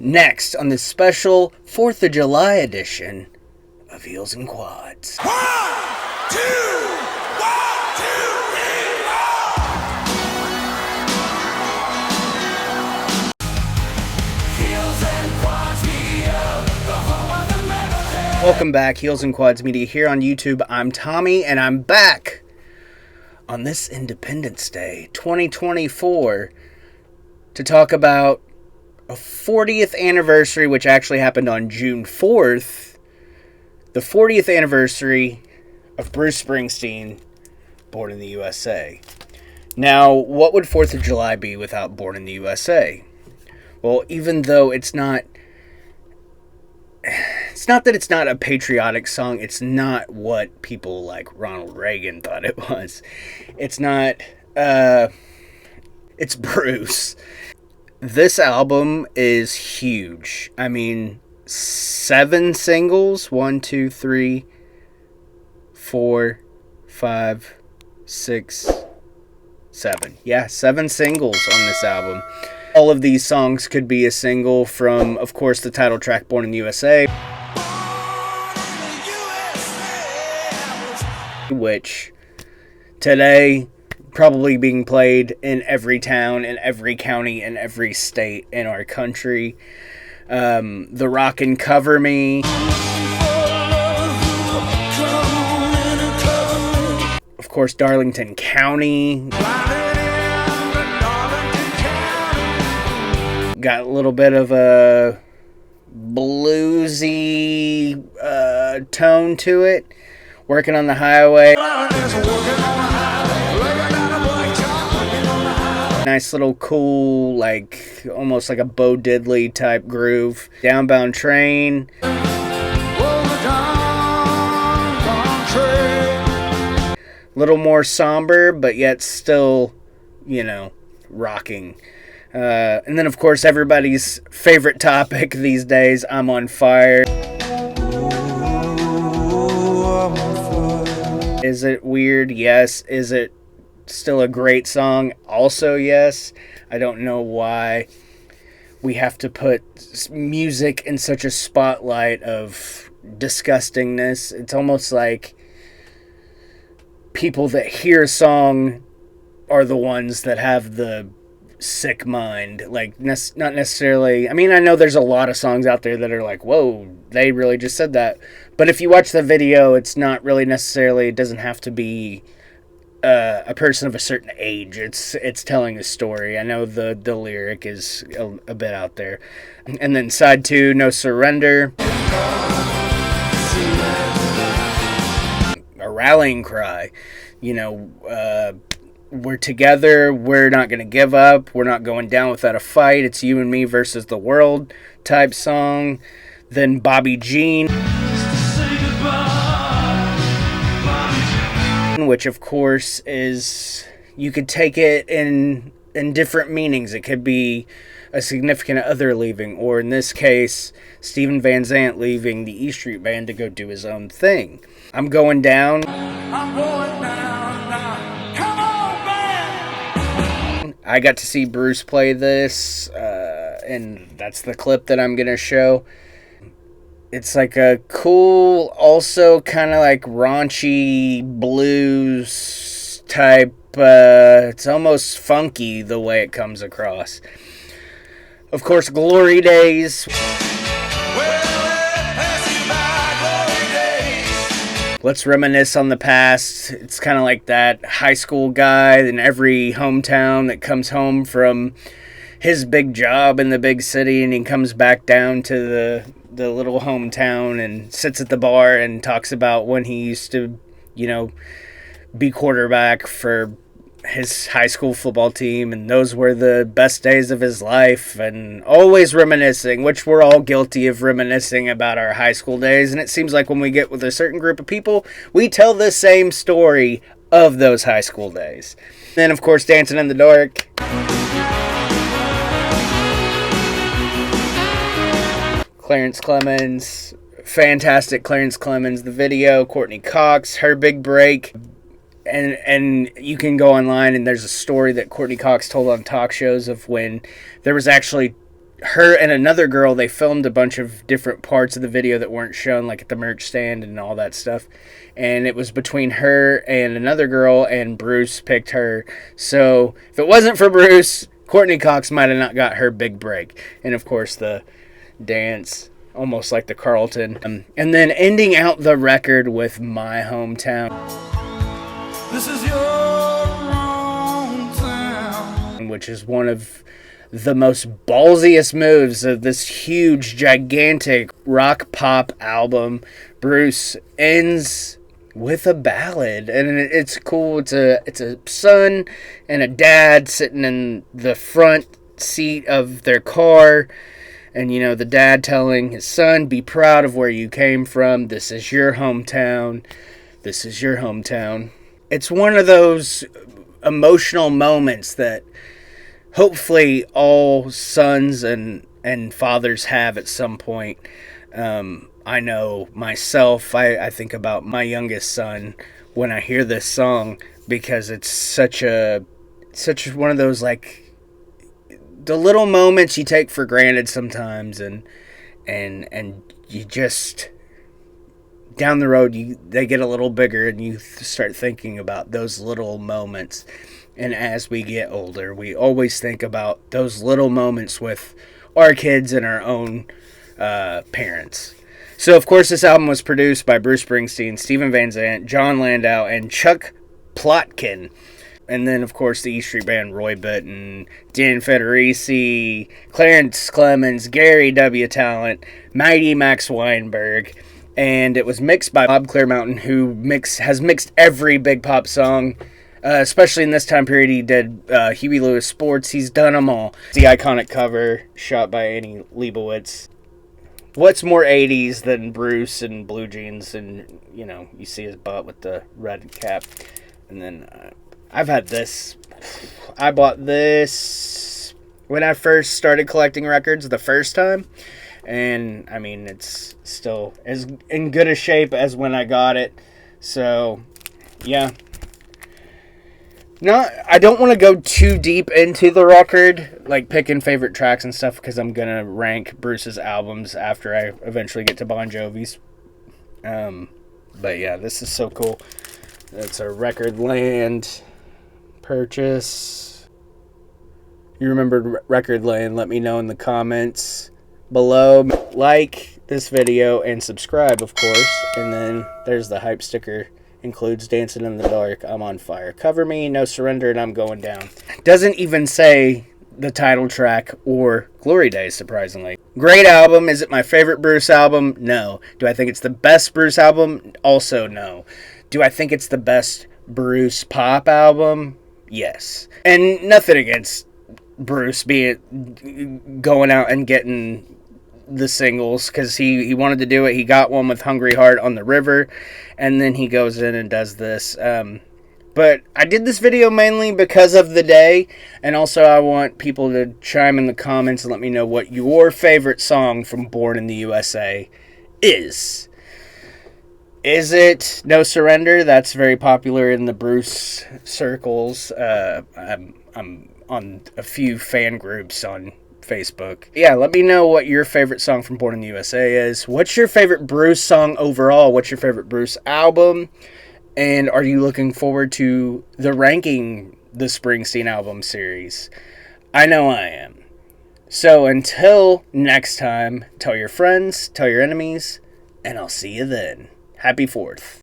Next on this special 4th of July edition of Heels and Quads. 1, 2, 1, 2, 3, 4. Welcome back, Heels and Quads Media here on YouTube. I'm Tommy, and I'm back on this Independence Day 2024 to talk about a 40th anniversary, which actually happened on June 4th, the 40th anniversary of Bruce Springsteen, Born in the USA. Now, what would 4th of July be without Born in the USA? Well, even though it's not that it's not a patriotic song, it's not what people like Ronald Reagan thought it was. It's not, it's Bruce. This album is huge. I mean, 7 singles. 1, 2, 3, 4, 5, 6, 7. Yeah, 7 singles on this album. All of these songs could be a single from, of course, the title track, Born in the USA. Which, today, probably being played in every town, in every county, in every state in our country. The Rockin' Cover Me. Of course, Darlington County. Got a little bit of a bluesy tone to it. Working on the Highway. Nice little cool, like, almost like a Bo Diddley type groove. Downbound Train. Little more somber, but yet still, rocking. And then, of course, everybody's favorite topic these days, I'm on Fire. Is it weird? Yes. Is it still a great song? Also, yes. I don't know why we have to put music in such a spotlight of disgustingness. It's almost like people that hear a song are the ones that have the sick mind. Like, not necessarily. I mean, I know there's a lot of songs out there that are like, whoa, they really just said that. But if you watch the video, it's not really necessarily, it doesn't have to be a person of a certain age. It's telling a story. I know the lyric is a bit out there. And then side 2, No Surrender. A rallying cry. We're together. We're not going to give up. We're not going down without a fight. It's you and me versus the world type song. Then Bobby Jean. Which, of course, is, you could take it in different meanings. It could be a significant other leaving, or in this case, Steven Van Zandt leaving the E Street Band to go do his own thing. I'm going down. I'm going down now. Come on, man. I got to see Bruce play this, and that's the clip that I'm going to show. It's like a cool, also kind of like raunchy blues type. It's almost funky the way it comes across. Of course, Glory Days. Let's reminisce on the past. It's kind of like that high school guy in every hometown that comes home from his big job in the big city, and he comes back down to the little hometown and sits at the bar and talks about when he used to, be quarterback for his high school football team, and those were the best days of his life, and always reminiscing, which we're all guilty of reminiscing about our high school days. And it seems like when we get with a certain group of people, we tell the same story of those high school days. Then, of course, Dancing in the Dark. Clarence Clemens, fantastic Clarence Clemens, the video, Courtney Cox, her big break. And you can go online and there's a story that Courtney Cox told on talk shows of when there was actually her and another girl, they filmed a bunch of different parts of the video that weren't shown, like at the merch stand and all that stuff. And it was between her and another girl, and Bruce picked her. So if it wasn't for Bruce, Courtney Cox might have not got her big break. And of course, the dance, almost like the Carlton. And then ending out the record with My Hometown. This is your hometown. Which is one of the most ballsiest moves of this huge, gigantic rock pop album. Bruce ends with a ballad, and it's cool. It's a son and a dad sitting in the front seat of their car, and you know, the dad telling his son, "Be proud of where you came from. This is your hometown. This is your hometown." It's one of those emotional moments that hopefully all sons and fathers have at some point. I know myself, I think about my youngest son when I hear this song, because it's such one of those, like, the little moments you take for granted sometimes, and you just, down the road, they get a little bigger, and you start thinking about those little moments. And as we get older, we always think about those little moments with our kids and our own parents. So, of course, this album was produced by Bruce Springsteen, Steven Van Zandt, John Landau, and Chuck Plotkin. And then, of course, the E Street Band, Roy Bittan, Dan Federici, Clarence Clemens, Gary W. Talent, Mighty Max Weinberg. And it was mixed by Bob Clearmountain, who has mixed every Big Pop song. Especially in this time period, he did Huey Lewis Sports. He's done them all. The iconic cover, shot by Annie Leibovitz. What's more 80s than Bruce and blue jeans, and, you know, you see his butt with the red cap. And then I've had this. I bought this when I first started collecting records the first time. And, I mean, it's still as in good a shape as when I got it. So, yeah. No, I don't want to go too deep into the record, like picking favorite tracks and stuff, because I'm going to rank Bruce's albums after I eventually get to Bon Jovi's. But yeah, this is so cool. It's a Record Land purchase. You remembered Record Land, let me know in the comments below. Like this video and subscribe, of course. And then there's the hype sticker. Includes Dancing in the Dark, I'm on Fire, Cover Me, No Surrender, and I'm Going Down. Doesn't even say the title track or Glory Days, surprisingly. Great album. Is it my favorite Bruce album? No. Do I think it's the best Bruce album? Also no. Do I think it's the best Bruce pop album? Yes. And nothing against Bruce going out and getting the singles, because he wanted to do it. He got one with Hungry Heart on the River, and then he goes in and does this. But I did this video mainly because of the day, and also I want people to chime in the comments and let me know what your favorite song from Born in the USA is. Is it No Surrender? That's very popular in the Bruce circles. I'm on a few fan groups on Facebook. Yeah, let me know what your favorite song from Born in the USA is. What's your favorite Bruce song overall? What's your favorite Bruce album? And are you looking forward to the ranking the Springsteen album series? I know I am. So until next time, tell your friends, tell your enemies, and I'll see you then. Happy 4th.